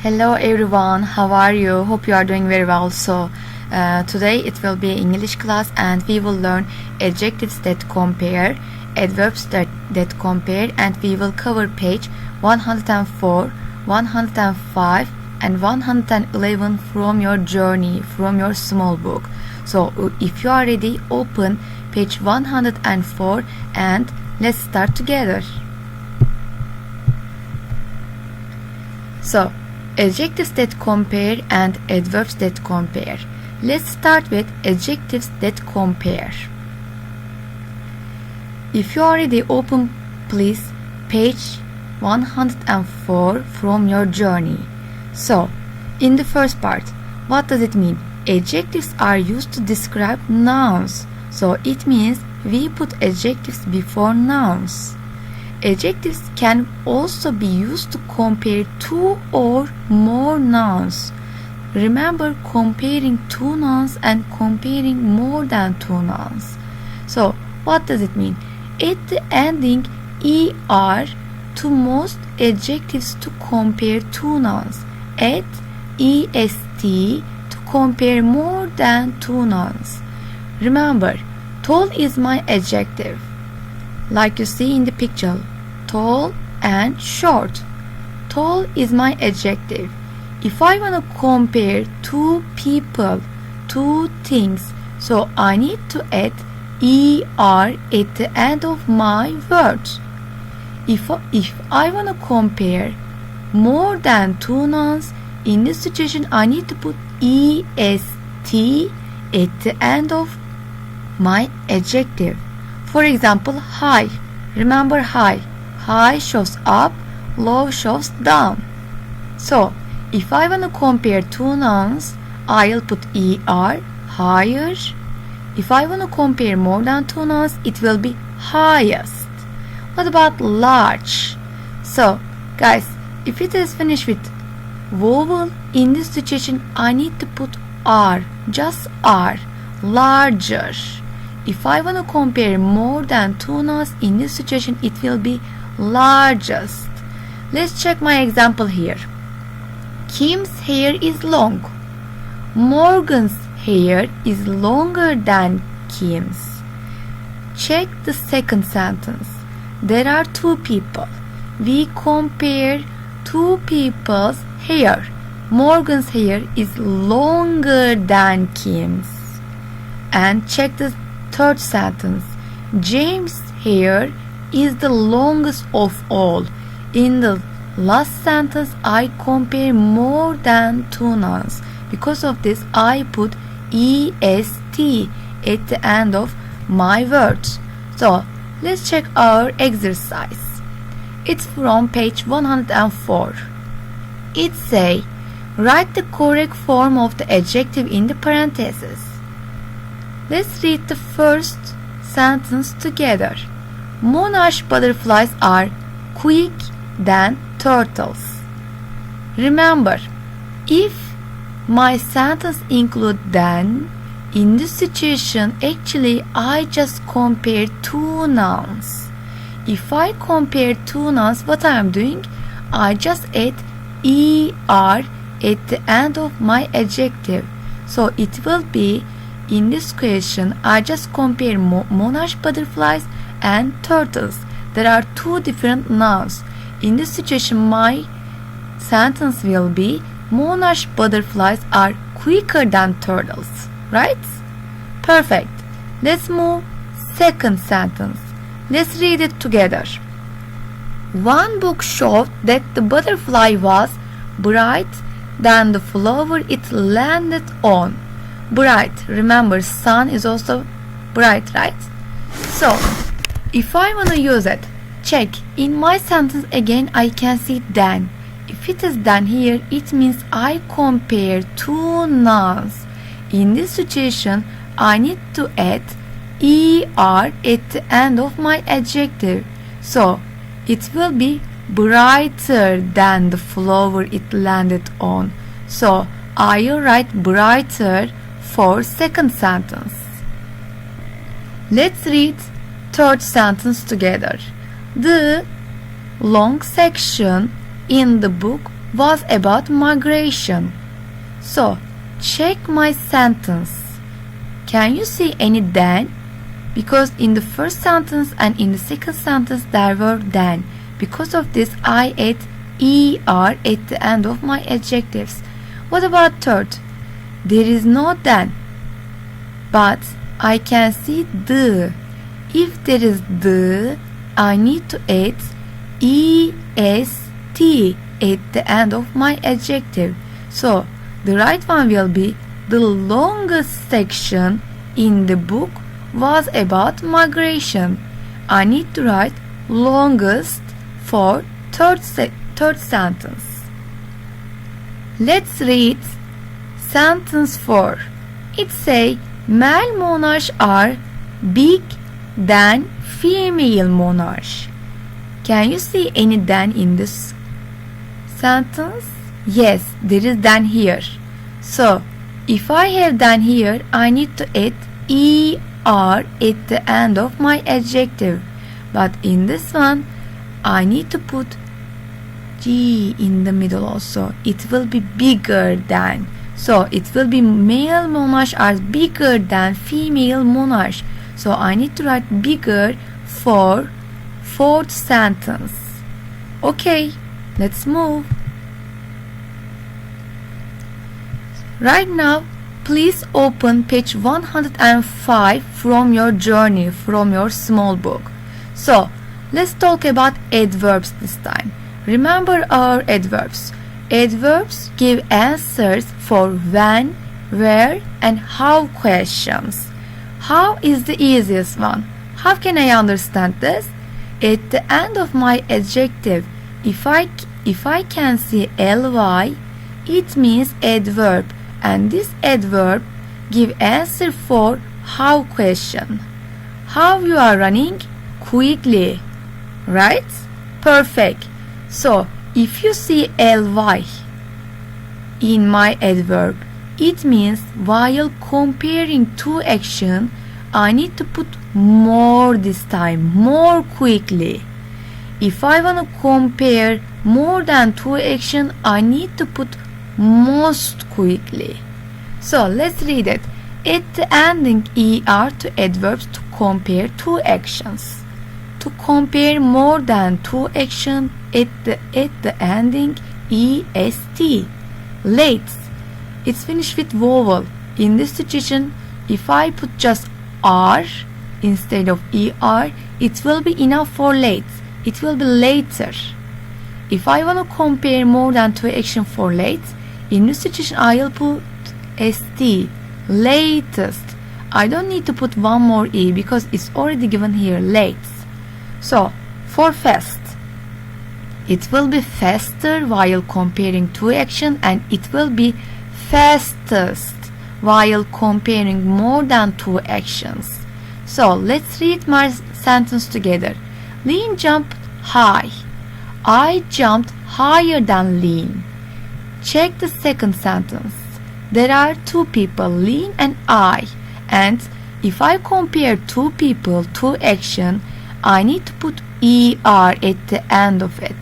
Hello everyone, how are you? Hope you are doing very well. Today it will be English class and we will learn adjectives that compare, adverbs that compare, and we will cover page 104, 105 and 111 from your journey, from your small book. So if you are ready, open page 104 and let's start together. So, adjectives that compare and adverbs that compare. Let's start with adjectives that compare. If you already open, please page 104 from your journey. So, in the first part, what does it mean? Adjectives are used to describe nouns. So, it means we put adjectives before nouns. Adjectives can also be used to compare two or more nouns. Remember comparing two nouns and comparing more than two nouns. So, what does it mean? Add the ending er to most adjectives to compare two nouns. Add est to compare more than two nouns. Remember, tall is my adjective. Like you see in the picture, tall and short. Tall is my adjective. If I want to compare two people, two things, so I need to add er at the end of my words. If I want to compare more than two nouns, in this situation I need to put est at the end of my adjective. For example, high. Remember high. High shows up, low shows down. So, if I want to compare two nouns, I'll put er, higher. If I want to compare more than two nouns, it will be highest. What about large? So, guys, if it is finished with vowel, in this situation, I need to put r, just r, larger. If I want to compare more than two nouns, in this situation it will be largest. Let's check my example here. Kim's hair is long. Morgan's hair is longer than Kim's. Check the second sentence. There are two people. We compare two people's hair. Morgan's hair is longer than Kim's. And check the third sentence. James' hair is the longest of all. In the last sentence, I compare more than two nouns. Because of this, I put est at the end of my words. So, let's check our exercise. It's from page 104. It says, write the correct form of the adjective in the parentheses. Let's read the first sentence together. Monarch butterflies are quick than turtles. Remember, if my sentence includes than, in this situation actually I just compare two nouns. If I compare two nouns, what I am doing? I just add er at the end of my adjective. So it will be, in this question, I just compare monarch butterflies and turtles. There are two different nouns. In this situation, my sentence will be monarch butterflies are quicker than turtles. Right? Perfect. Let's move second sentence. Let's read it together. One book showed that the butterfly was bright than the flower it landed on. Bright. Remember, sun is also bright, right? So, if I want to use it, check. In my sentence again, I can see than. If it is than here, it means I compare two nouns. In this situation, I need to add er at the end of my adjective. So, it will be brighter than the flower it landed on. So, I will write brighter for second sentence. Let's read third sentence together. The long section in the book was about migration. So, check my sentence. Can you see any then? Because in the first sentence and in the second sentence there were then. Because of this I add er at the end of my adjectives. What about third? There is no then, but I can see the. If there is the, I need to add est at the end of my adjective. So the right one will be the longest section in the book was about migration. I need to write longest for third sentence. Let's read sentence 4. It say male monarchs are big than female monarchs. Can you see any than in this sentence? Yes, there is than here. So if I have than here, I need to add er at the end of my adjective. But in this one, I need to put G in the middle also. It will be bigger than. So it will be male monarchs are bigger than female monarchs. So I need to write bigger for fourth sentence. Okay, let's move. Right now, please open page 105 from your journey, from your small book. So, let's talk about adverbs this time. Remember our adverbs. Adverbs give answers for when, where, and how questions. How is the easiest one? How can I understand this? At the end of my adjective, if I can see ly, it means adverb, and this adverb give answer for how question. How you are running? Quickly, right? Perfect. So if you see ly in my adverb, it means while comparing two actions, I need to put more this time, more quickly. If I want to compare more than two actions, I need to put most quickly. So let's read it. At the ending er to adverbs to compare two actions. To compare more than two actions, at the ending est. Late. It's finished with vowel. In this situation, if I put just r instead of er, it will be enough for late. It will be later. If I want to compare more than two actions for late, in this situation I will put st, latest. I don't need to put one more e because it's already given here, late. So, for fast, it will be faster while comparing two actions, and it will be fastest while comparing more than two actions. So let's read my sentence together. Lean jumped high. I jumped higher than Lean. Check the second sentence. There are two people, Lean and I, and if I compare two people, two action, I need to put er at the end of it.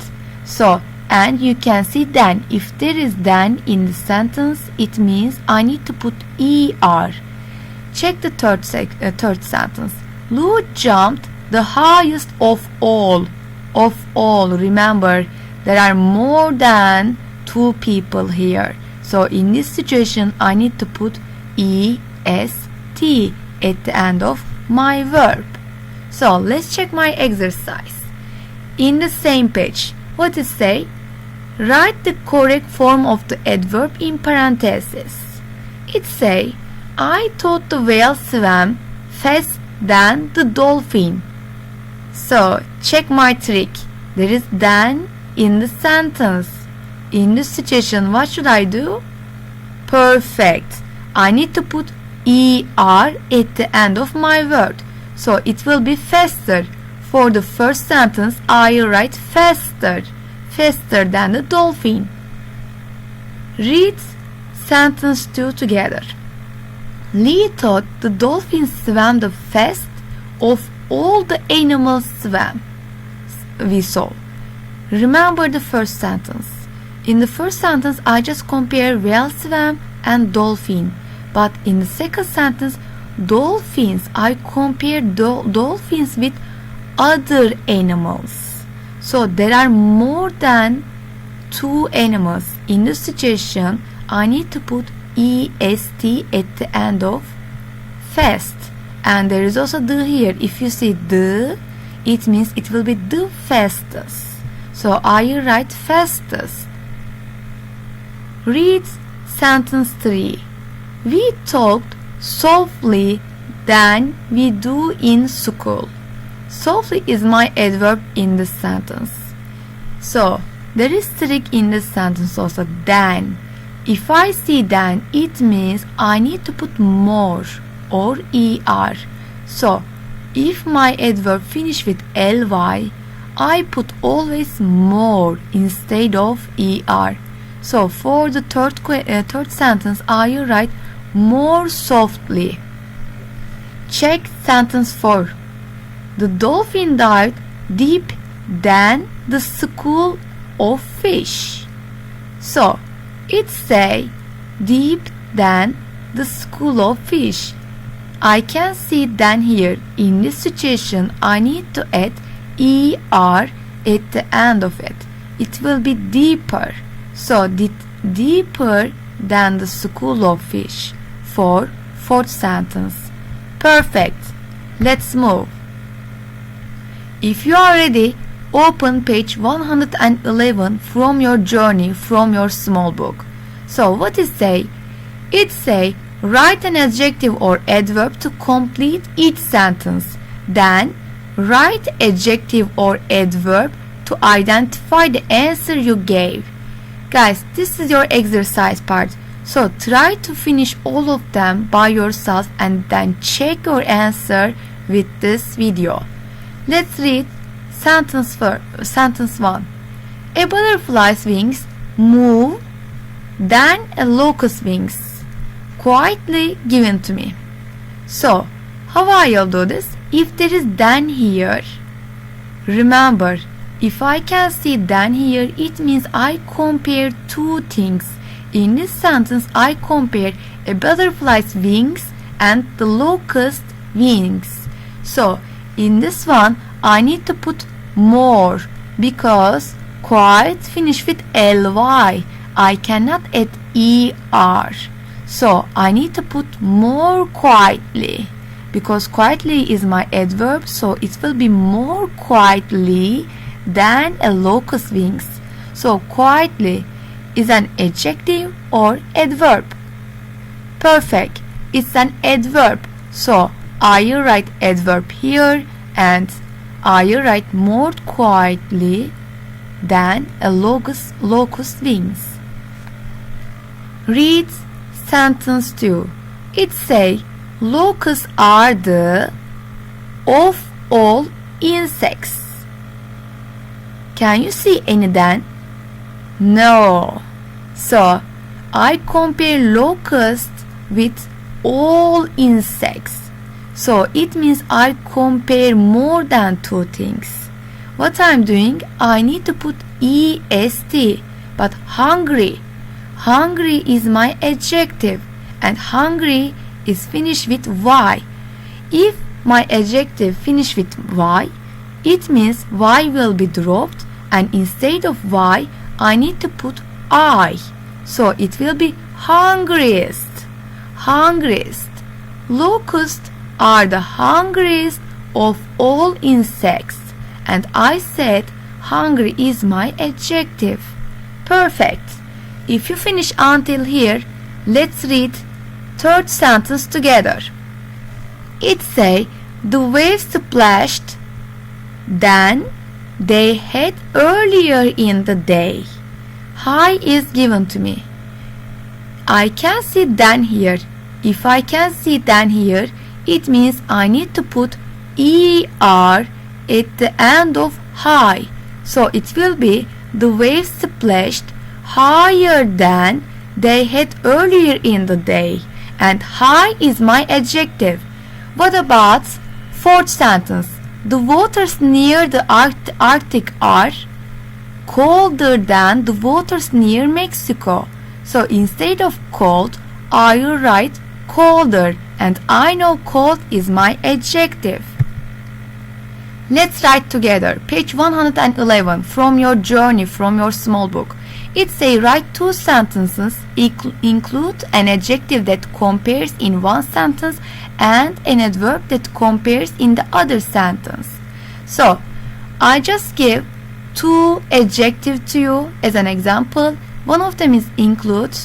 So, and you can see then, if there is then in the sentence, it means I need to put er. Check the third sentence. Lou jumped the highest of all. Of all, remember, there are more than two people here. So in this situation, I need to put est at the end of my verb. So let's check my exercise. In the same page, what it say? Write the correct form of the adverb in parentheses. It say, I thought the whale swam faster than the dolphin. So check my trick. There is than in the sentence. In this situation, what should I do? Perfect. I need to put er at the end of my word. So it will be faster. For the first sentence, I write faster. Faster than the dolphin. Read sentence 2 together. Lee thought the dolphin swam the fastest of all the animals we saw. Remember the first sentence. in the first sentence I just compare whale swam and dolphin, but in the second sentence dolphins, I compare dolphins with other animals. So there are more than two animals. In this situation I need to put est at the end of fast, and there is also the here. If you see the, it means it will be the fastest. So I write fastest. Read sentence 3. We talked softly than we do in school. Softly is my adverb in this sentence. So there is trick in this sentence also, than. If I see than, it means I need to put more or er. So if my adverb finish with ly, I put always more instead of er. So for the third sentence I write more softly. Check sentence 4. The dolphin dived deep than the school of fish. So it say deep than the school of fish. I can see than here. In this situation I need to add er at the end of it. It will be deeper. So deeper than the school of fish for fourth sentence. Perfect. Let's move. If you are ready, open page 111 from your journey from your small book. So what it say? It say write an adjective or adverb to complete each sentence. Then write adjective or adverb to identify the answer you gave. Guys, this is your exercise part. So try to finish all of them by yourself and then check your answer with this video. Let's read sentence 1. A butterfly's wings move than a locust's wings, quietly given to me. So how I will do this? If there is than here, remember, if I can see than here, it means I compare two things. In this sentence I compare a butterfly's wings and the locust wings. So in this one I need to put more because quiet finish with ly. I cannot add er. So I need to put more quietly because quietly is my adverb, so it will be more quietly than a locust wings. So quietly is an adjective or adverb. Perfect. It's an adverb. So I write adverb here and I write more quietly than a locust wings. Read sentence 2. It say locusts are the of all insects. Can you see any than? No. So I compare locust with all insects. So it means I compare more than two things. What I'm doing, I need to put est, but hungry. Hungry is my adjective and hungry is finished with y. If my adjective finish with y, it means y will be dropped and instead of y I need to put I. So it will be hungriest. Hungriest. Locusts are the hungriest of all insects. And I said hungry is my adjective. Perfect. If you finish until here, let's read third sentence together. It say the waves splashed than they had earlier in the day. High is given to me. I can see than here. If I can see than here, it means I need to put er at the end of high. So it will be the waves splashed higher than they had earlier in the day. And high is my adjective. What about fourth sentence? The waters near the Arctic are colder than the waters near Mexico. So instead of cold, I will write colder, and I know cold is my adjective. Let's write together. Page 111 from your journey, from your small book. It says write two sentences, include an adjective that compares in one sentence and an adverb that compares in the other sentence. So, I just give two adjectives to you as an example. One of them is include,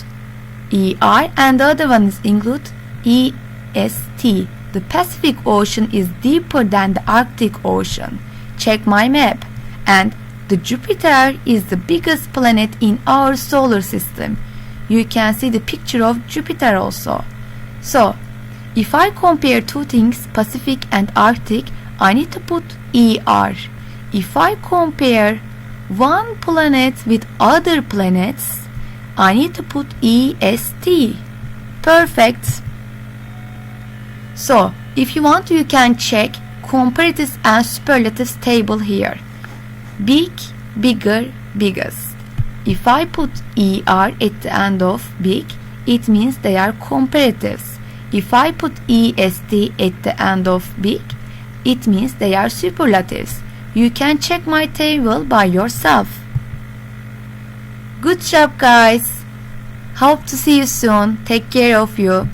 ER, and the other one is include, EST. The Pacific Ocean is deeper than the Arctic Ocean. Check my map. And the Jupiter is the biggest planet in our solar system. You can see the picture of Jupiter also. So, if I compare two things, Pacific and Arctic, I need to put ER. If I compare one planet with other planets, I need to put EST. Perfect. So, if you want, you can check comparatives and superlatives table here. Big, bigger, biggest. If I put ER at the end of big, it means they are comparatives. If I put EST at the end of big, it means they are superlatives. You can check my table by yourself. Good job, guys. Hope to see you soon. Take care of you.